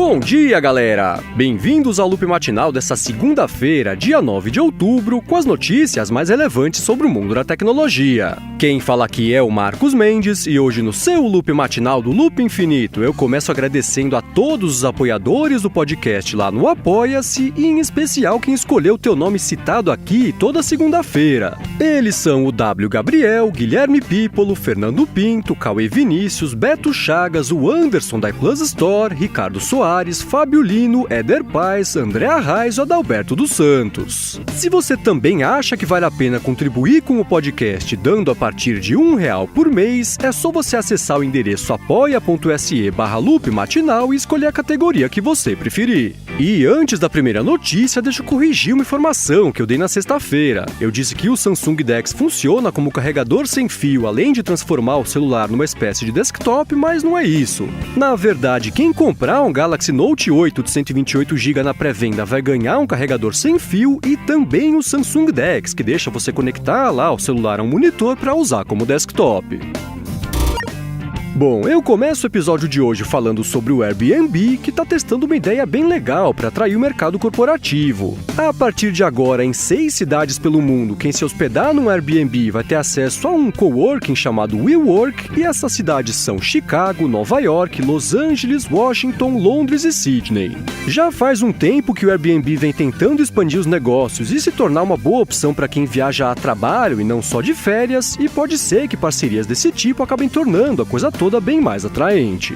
Bom dia, galera! Bem-vindos ao Loop Matinal dessa segunda-feira, dia 9 de outubro, com as notícias mais relevantes sobre o mundo da tecnologia. Quem fala aqui é o Marcos Mendes e hoje no seu Loop Matinal do Loop Infinito eu começo agradecendo a todos os apoiadores do podcast lá no Apoia-se e em especial quem escolheu o teu nome citado aqui toda segunda-feira. Eles são o W. Gabriel, Guilherme Pípolo, Fernando Pinto, Cauê Vinícius, Beto Chagas, o Anderson da iPlus Store, Ricardo Soares, Fábio Lino, Éder Paes, André Arraes e Adalberto dos Santos. Se você também acha que vale a pena contribuir com o podcast dando a partir de R$1 por mês, é só você acessar o endereço apoia.se/loopmatinal e escolher a categoria que você preferir. E antes da primeira notícia, deixa eu corrigir uma informação que eu dei na sexta-feira. Eu disse que o Samsung DeX funciona como carregador sem fio, além de transformar o celular numa espécie de desktop, mas não é isso. Na verdade, quem comprar um Galaxy Note 8 de 128GB na pré-venda vai ganhar um carregador sem fio e também o Samsung DeX, que deixa você conectar lá o celular a um monitor para usar como desktop. Bom, eu começo o episódio de hoje falando sobre o Airbnb, que está testando uma ideia bem legal para atrair o mercado corporativo. A partir de agora, em 6 cidades pelo mundo, quem se hospedar num Airbnb vai ter acesso a um coworking chamado WeWork, e essas cidades são Chicago, Nova York, Los Angeles, Washington, Londres e Sydney. Já faz um tempo que o Airbnb vem tentando expandir os negócios e se tornar uma boa opção para quem viaja a trabalho e não só de férias, e pode ser que parcerias desse tipo acabem tornando a coisa toda bem mais atraente.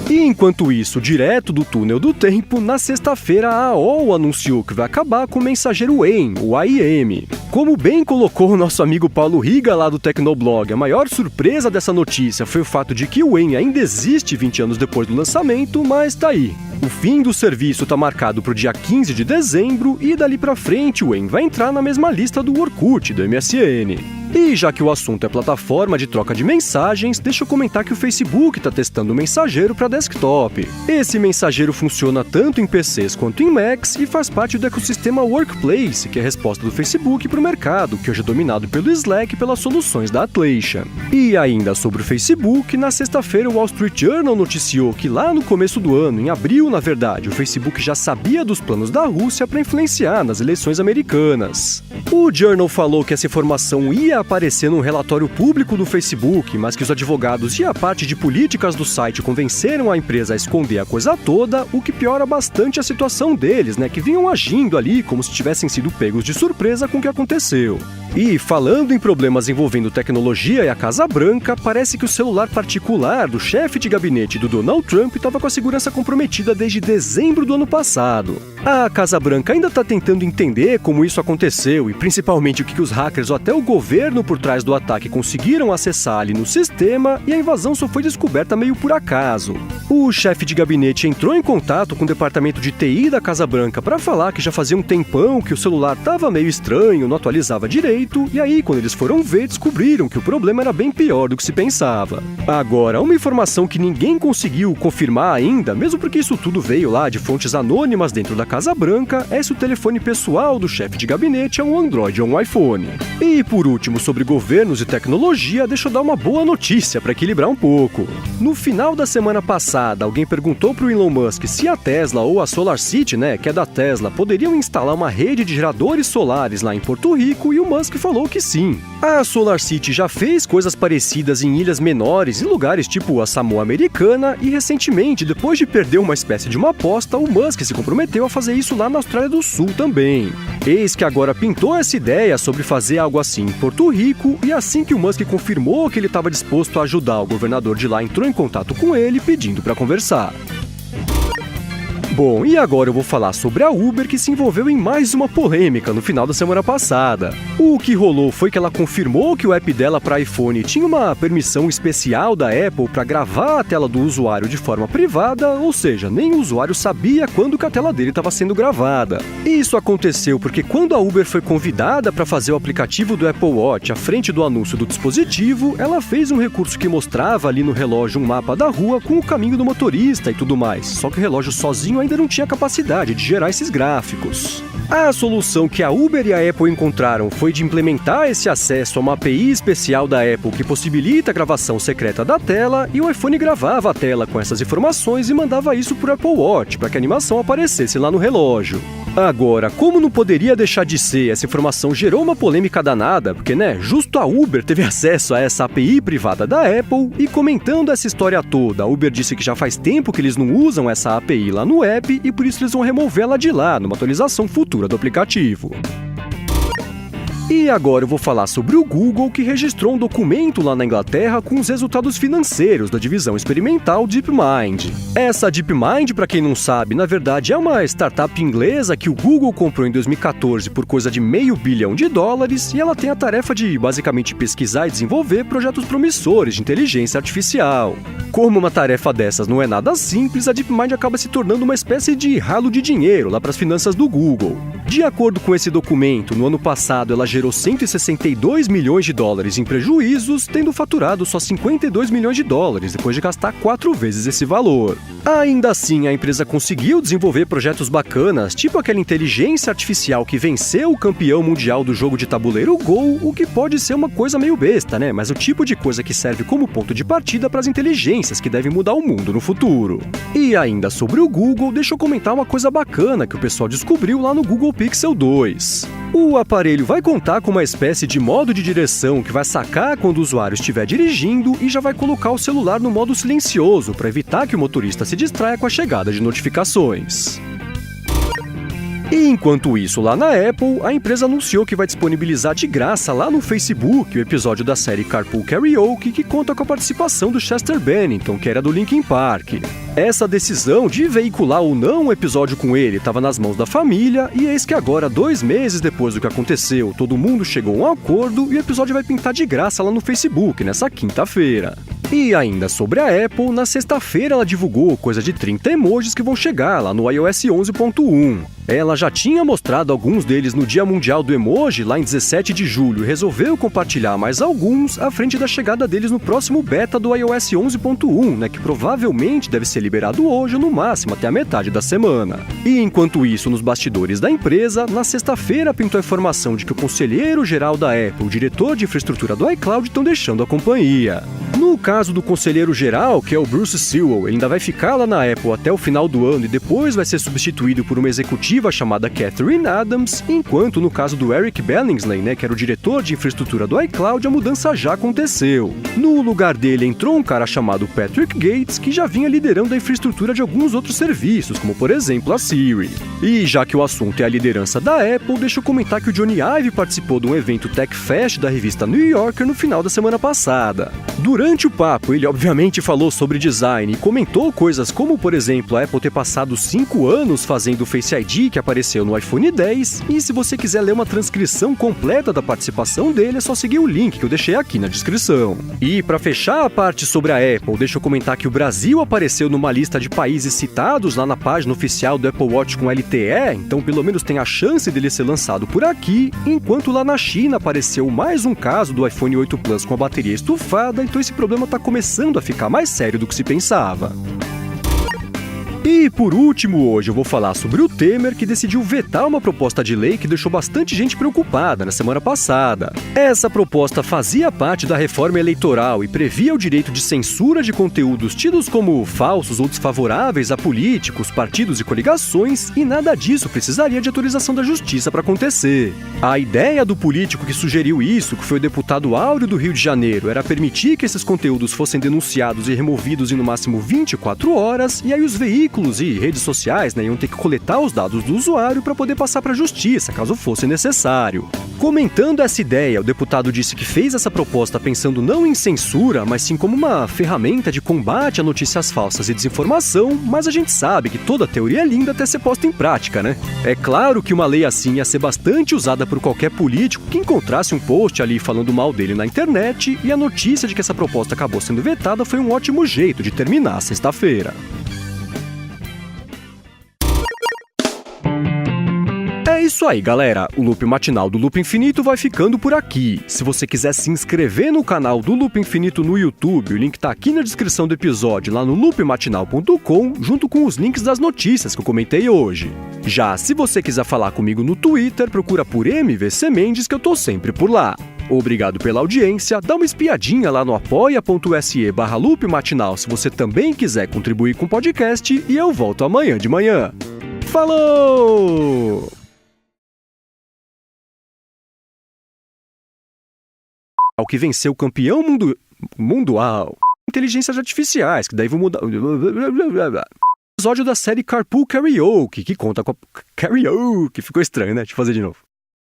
E enquanto isso, direto do túnel do tempo, na sexta-feira a AOL anunciou que vai acabar com o mensageiro AIM, o AIM. Como bem colocou o nosso amigo Paulo Riga lá do Tecnoblog, a maior surpresa dessa notícia foi o fato de que o AIM ainda existe 20 anos depois do lançamento, mas tá aí. O fim do serviço está marcado para o dia 15 de dezembro e dali para frente o AIM vai entrar na mesma lista do Orkut, do MSN. E já que o assunto é plataforma de troca de mensagens, deixa eu comentar que o Facebook está testando um mensageiro para desktop. Esse mensageiro funciona tanto em PCs quanto em Macs e faz parte do ecossistema Workplace, que é a resposta do Facebook para o mercado, que hoje é dominado pelo Slack e pelas soluções da Atlassian. E ainda sobre o Facebook, na sexta-feira o Wall Street Journal noticiou que lá no começo do ano, em abril na verdade, o Facebook já sabia dos planos da Rússia para influenciar nas eleições americanas. O Journal falou que essa informação ia aparecer num relatório público do Facebook, mas que os advogados e a parte de políticas do site convenceram a empresa a esconder a coisa toda, o que piora bastante a situação deles, que vinham agindo ali como se tivessem sido pegos de surpresa com o que aconteceu. E, falando em problemas envolvendo tecnologia e a Casa Branca, parece que o celular particular do chefe de gabinete do Donald Trump estava com a segurança comprometida desde dezembro do ano passado. A Casa Branca ainda está tentando entender como isso aconteceu e principalmente o que os hackers ou até o governo por trás do ataque conseguiram acessar ali no sistema, e a invasão só foi descoberta meio por acaso. O chefe de gabinete entrou em contato com o departamento de TI da Casa Branca para falar que já fazia um tempão que o celular estava meio estranho, não atualizava direito, e aí quando eles foram ver, descobriram que o problema era bem pior do que se pensava. Agora, uma informação que ninguém conseguiu confirmar ainda, mesmo porque isso tudo veio lá de fontes anônimas dentro da Casa Branca, é se o telefone pessoal do chefe de gabinete é um Android ou um iPhone. E por último, sobre governos e tecnologia, deixa eu dar uma boa notícia para equilibrar um pouco. No final da semana passada, alguém perguntou para o Elon Musk se a Tesla ou a SolarCity, que é da Tesla, poderiam instalar uma rede de geradores solares lá em Porto Rico, e o Musk falou que sim. A SolarCity já fez coisas parecidas em ilhas menores, em lugares tipo a Samoa Americana, e recentemente, depois de perder uma espécie de uma aposta, o Musk se comprometeu a fazer isso lá na Austrália do Sul também. Eis que agora pintou essa ideia sobre fazer algo assim em Porto Rico, e assim que o Musk confirmou que ele estava disposto a ajudar, o governador de lá entrou em contato com ele pedindo para conversar. Bom, e agora eu vou falar sobre a Uber, que se envolveu em mais uma polêmica no final da semana passada. O que rolou foi que ela confirmou que o app dela para iPhone tinha uma permissão especial da Apple para gravar a tela do usuário de forma privada, ou seja, nem o usuário sabia quando que a tela dele estava sendo gravada. Isso aconteceu porque quando a Uber foi convidada para fazer o aplicativo do Apple Watch à frente do anúncio do dispositivo, ela fez um recurso que mostrava ali no relógio um mapa da rua com o caminho do motorista e tudo mais, só que o relógio sozinho ainda não tinha capacidade de gerar esses gráficos. A solução que a Uber e a Apple encontraram foi de implementar esse acesso a uma API especial da Apple que possibilita a gravação secreta da tela, e o iPhone gravava a tela com essas informações e mandava isso para o Apple Watch para que a animação aparecesse lá no relógio. Agora, como não poderia deixar de ser, essa informação gerou uma polêmica danada, porque, justo a Uber teve acesso a essa API privada da Apple, e comentando essa história toda, a Uber disse que já faz tempo que eles não usam essa API lá no app e por isso eles vão removê-la de lá, numa atualização futura do aplicativo. E agora eu vou falar sobre o Google, que registrou um documento lá na Inglaterra com os resultados financeiros da divisão experimental DeepMind. Essa DeepMind, para quem não sabe, na verdade é uma startup inglesa que o Google comprou em 2014 por coisa de $500 bilhão, e ela tem a tarefa de basicamente pesquisar e desenvolver projetos promissores de inteligência artificial. Como uma tarefa dessas não é nada simples, a DeepMind acaba se tornando uma espécie de ralo de dinheiro lá para as finanças do Google. De acordo com esse documento, no ano passado ela gerou $162 milhões em prejuízos, tendo faturado só $52 milhões depois de gastar 4 vezes esse valor. Ainda assim, a empresa conseguiu desenvolver projetos bacanas, tipo aquela inteligência artificial que venceu o campeão mundial do jogo de tabuleiro Go, o que pode ser uma coisa meio besta, mas o tipo de coisa que serve como ponto de partida para as inteligências que devem mudar o mundo no futuro. E ainda sobre o Google, deixa eu comentar uma coisa bacana que o pessoal descobriu lá no Google Pixel 2. O aparelho vai contar com uma espécie de modo de direção que vai sacar quando o usuário estiver dirigindo e já vai colocar o celular no modo silencioso para evitar que o motorista se distraia com a chegada de notificações. E enquanto isso, lá na Apple, a empresa anunciou que vai disponibilizar de graça lá no Facebook o episódio da série Carpool Karaoke, que conta com a participação do Chester Bennington, que era do Linkin Park. Essa decisão de veicular ou não o episódio com ele estava nas mãos da família, e eis que agora, 2 meses depois do que aconteceu, todo mundo chegou a um acordo e o episódio vai pintar de graça lá no Facebook, nessa quinta-feira. E ainda sobre a Apple, na sexta-feira ela divulgou coisa de 30 emojis que vão chegar lá no iOS 11.1. Ela já tinha mostrado alguns deles no Dia Mundial do Emoji, lá em 17 de julho, e resolveu compartilhar mais alguns à frente da chegada deles no próximo beta do iOS 11.1, que provavelmente deve ser liberado hoje ou no máximo até a metade da semana. E enquanto isso, nos bastidores da empresa, na sexta-feira pintou a informação de que o conselheiro-geral da Apple, o diretor de infraestrutura do iCloud, estão deixando a companhia. No caso do conselheiro-geral, que é o Bruce Sewell, ele ainda vai ficar lá na Apple até o final do ano e depois vai ser substituído por uma executiva chamada Catherine Adams, enquanto no caso do Eric Billingsley, que era o diretor de infraestrutura do iCloud, a mudança já aconteceu. No lugar dele entrou um cara chamado Patrick Gates, que já vinha liderando a infraestrutura de alguns outros serviços, como por exemplo a Siri. E já que o assunto é a liderança da Apple, deixa eu comentar que o Johnny Ive participou de um evento Tech Fest da revista New Yorker no final da semana passada. Durante o papo, ele obviamente falou sobre design e comentou coisas como, por exemplo, a Apple ter passado 5 anos fazendo o Face ID que apareceu no iPhone X, e se você quiser ler uma transcrição completa da participação dele, é só seguir o link que eu deixei aqui na descrição. E para fechar a parte sobre a Apple, deixa eu comentar que o Brasil apareceu numa lista de países citados lá na página oficial do Apple Watch com LTE, então pelo menos tem a chance dele ser lançado por aqui, enquanto lá na China apareceu mais um caso do iPhone 8 Plus com a bateria estufada, então esse problema está começando a ficar mais sério do que se pensava. E por último, hoje eu vou falar sobre o Temer, que decidiu vetar uma proposta de lei que deixou bastante gente preocupada na semana passada. Essa proposta fazia parte da reforma eleitoral e previa o direito de censura de conteúdos tidos como falsos ou desfavoráveis a políticos, partidos e coligações, e nada disso precisaria de autorização da justiça para acontecer. A ideia do político que sugeriu isso, que foi o deputado Áureo do Rio de Janeiro, era permitir que esses conteúdos fossem denunciados e removidos em no máximo 24 horas, e aí os veículos e redes sociais iam ter que coletar os dados do usuário para poder passar para a justiça, caso fosse necessário. Comentando essa ideia, o deputado disse que fez essa proposta pensando não em censura, mas sim como uma ferramenta de combate a notícias falsas e desinformação, mas a gente sabe que toda teoria é linda até ser posta em prática, É claro que uma lei assim ia ser bastante usada por qualquer político que encontrasse um post ali falando mal dele na internet, e a notícia de que essa proposta acabou sendo vetada foi um ótimo jeito de terminar a sexta-feira. É isso aí, galera. O Loop Matinal do Loop Infinito vai ficando por aqui. Se você quiser se inscrever no canal do Loop Infinito no YouTube, o link tá aqui na descrição do episódio, lá no loopmatinal.com, junto com os links das notícias que eu comentei hoje. Já se você quiser falar comigo no Twitter, procura por MVC Mendes, que eu tô sempre por lá. Obrigado pela audiência, dá uma espiadinha lá no apoia.se/loopmatinal se você também quiser contribuir com o podcast, e eu volto amanhã de manhã. Falou! O que venceu o campeão mundial. Inteligências artificiais, que daí vão mudar. Episódio da série Carpool Karaoke, que conta com a. Karaoke, ficou estranho, né? Deixa eu fazer de novo.